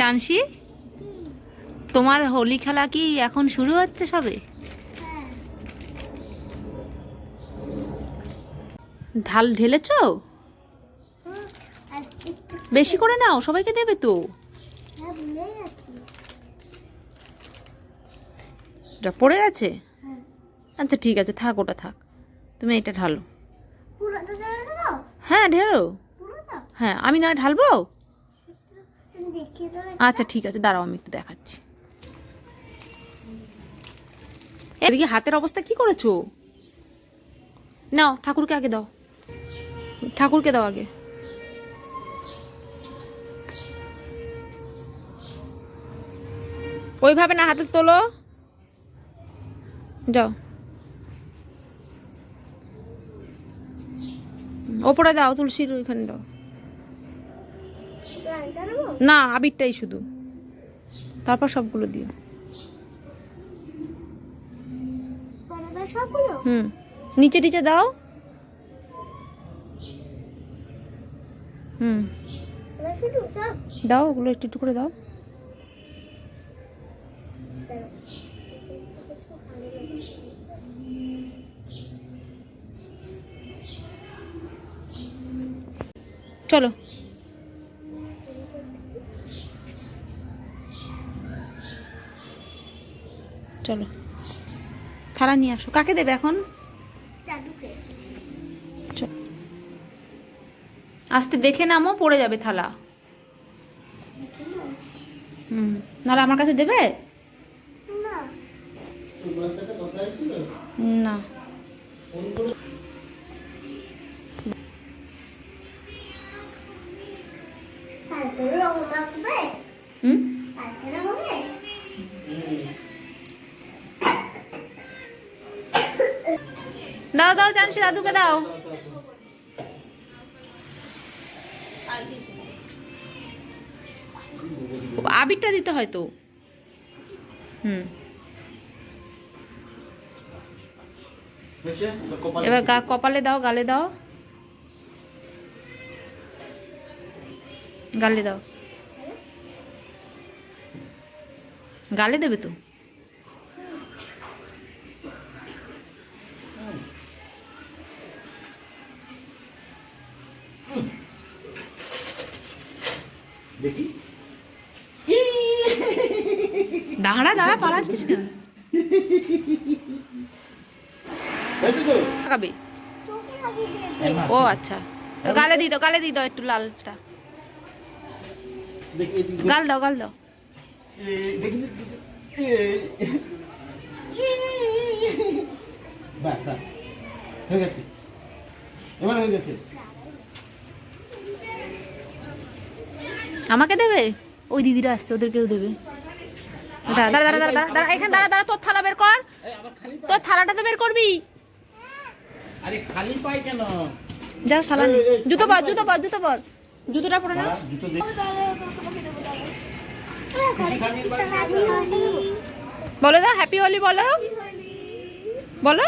চানসি, তোমার হোলি খেলা কি এখন শুরু হচ্ছে সবে? ঢাল ঢেলেছো? বেশি করে নাও, সবাইকে দেবে তো। এটা পড়ে গেছে? আচ্ছা ঠিক আছে, থাক, ওটা থাক, তুমি এটা ঢালো। হ্যাঁ ঢেলো। হ্যাঁ আমি না ঢালবো? আচ্ছা ঠিক আছে, দাঁড়াও আমি একটু দেখাচ্ছি। এদিকে হাতের অবস্থা কি করেছো? নাও, ঠাকুরকে আগে দাও, ঠাকুরকে দাও আগে। ওইভাবে না, হাতে তোলো, যাও ওপরে দাও, তুলসীর ওইখানে দাও। না, আবিরটাই শুধু, তারপর সবগুলো দিও। হুম, নিচে টিচে দাও। হুম, দাও, ওগুলো একটু একটু করে দাও। চলো, চলো, থালা নিয়ে আসো। কাকে দেবে এখন? আস্তে দেখে নামো, পড়ে যাবে থালা। হুম, নাহলে আমার কাছে দেবে না। হুম, দাও দাও, জানসি দাদুকে দাও। আবিরটা দিতে হয় তো। হুম, এবার কপালে দাও, গালে দাও, গালে দাও। গালে দেবে তো। দেখি, দাঁড়া দাঁড়া, পালাচ্ছিস কেন? খাবে? ও আচ্ছা, গালে দিয়ে দাও, গালে দিয়ে দাও একটু লালটা। গাল দাও, গাল দাও। হয়ে গেছে, এবার হয়ে গেছে। আমাকে দেবে? ওই দিদিরা আসছে, ওদেরকেও দেবে। দাঁড়া দাঁড়া দাঁড়া দাঁড়া দাঁড়া, এখানে দাঁড়া দাঁড়া, তোর থালা বের কর, তোর থালাটা তো বের করবি। আরে খালি পাই কেন? যা থালা নে। জুতো পর, জুতো পর, জুতো পর, জুতোটা পরে না। জুতো বলো দাও, হ্যাপি হোলি বলো, বলো।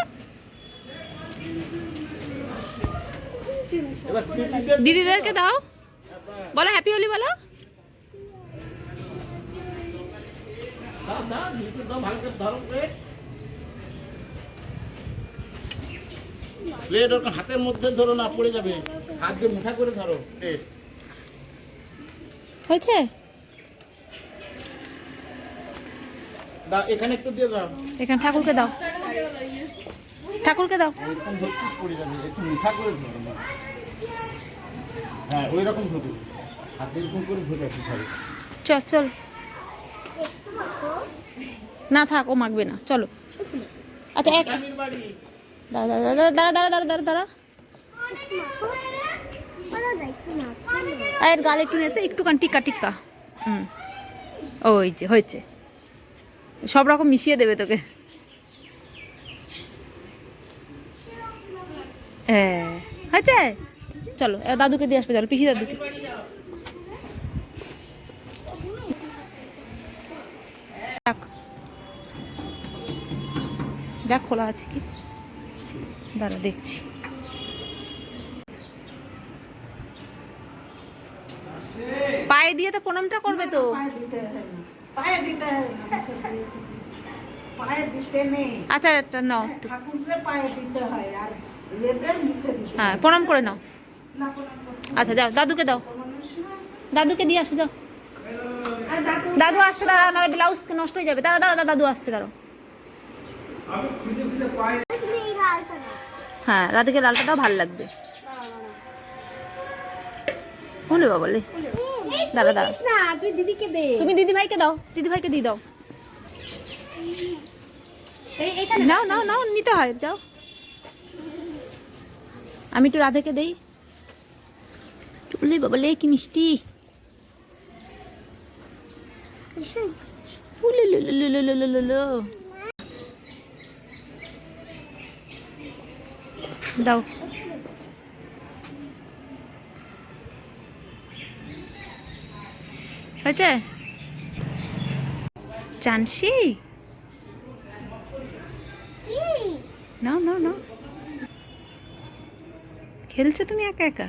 দিদিদেরকে দাও, বলো হ্যাপি হোলি বলো। প্লেট ওর হাতের মধ্যে ধরো না, পড়ে যাবে। হাত দিয়ে মুঠা করে ধরো প্লেট। হয়েছে? দাও, এখানে একটু দিয়ে দাও। এখানে ঠাকুরকে দাও, ঠাকুরকে দাও। এরকম ধরছিস, পড়ে যাবে, একটু মুঠা করে ধরো না। হ্যাঁ, ওই রকম ধরো, হাতে এরকম করে ধরে আছে ধরো। চল চল, না থাক, ও মাখবে না, চলো। আচ্ছা এক দাঁড়া দাঁড়া দাঁড়া দাঁড়া দাঁড়া দাঁড়া দাঁড়া দাঁড়া, এর গালে একটু নেতে, একটুখানি টিক্কা টিক্কা। হুম, ওই যে হয়েছে, সব রকম মিশিয়ে দেবে তোকে। হ্যাঁ হয়েছে, চলো এবার দাদুকে দিয়ে আসবে, চলো পিসি দাদুকে। দেখ খোলা আছে কি, দাঁড়া দেখছি। পায়ে দিয়ে তো প্রণামটা করবে তো। পায়ে দিতে হয় না, পায়ে দিতে হয় না, বিশেষ দিয়েছি কি? পায়ে দিতে নেই, আচ্ছা আচ্ছা নাও। ঠাকুরকে পায়ে দিতে হয় আর এদের মুখে দিতে হ্যাঁ হয়। প্রণাম করে নাও। না প্রণাম করতে আচ্ছা যাও দাদুকে দাও, মানুষ না। দাদুকে দিয়ে আসো যাও। আর দাদু দাদু আসছে, দাঁড়া, না ব্লাউজ নষ্ট হয়ে যাবে। দাঁড়া দাঁড়া, দাদু আসছে, দাঁড়াও। হ্যাঁ রাধিকে লালটাটাও ভালো লাগবে। বলে বাবা বলে, দাঁড়া দাঁড়া, না তুই দিদিকে দে। তুমি দিদি ভাইকে দাও, দিদি ভাইকে দিয়ে দাও। নাও নাও নাও, নিতে হয়, যাও। আমি একটু রাধেকে দেই। চলে বাবা লে, কি মিষ্টি। উলুলুলুলুলুলুলুলুলু। দাও। হয়েছে চানসি? নাও নাও নাও। খেলছো তুমি একা একা?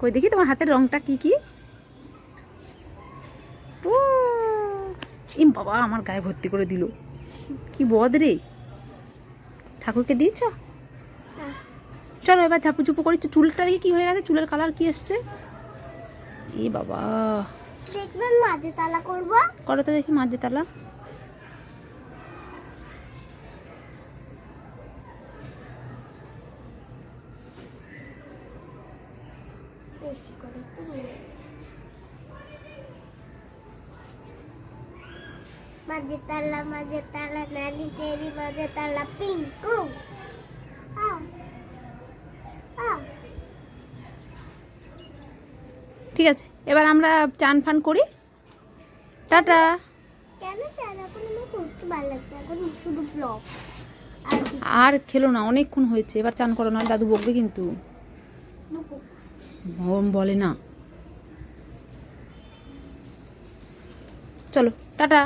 কই দেখি তোমার হাতের রংটা কি কি। ও ইম বাবা, আমার গায়ে ভর্তি করে দিল, কি বদ রে। ঠাকুরকে দিয়েছ? চলো এবার ঝাপু ঝুপু করি। চুলটা দেখি কি হয়ে গেছে, চুলের কালার কি এসছে। এ বাবা, দেখবেন মাঝে তালা করব। করো তো দেখি মাঝে তালা। বেশি করে তো মাঝে তালা নানি তেরি মাঝে তালা পিঙ্কু। ঠিক আছে, এবার আমরা চান ফান করি। টাটা। কেন চান? এখন আমার করতে ভালো লাগছে, এখন শুধু ব্লগ। আর খেলো না, অনেকক্ষণ হয়েছে, এবার চান করো, না দাদু বকবে কিন্তু। বলে না। চলো টাটা।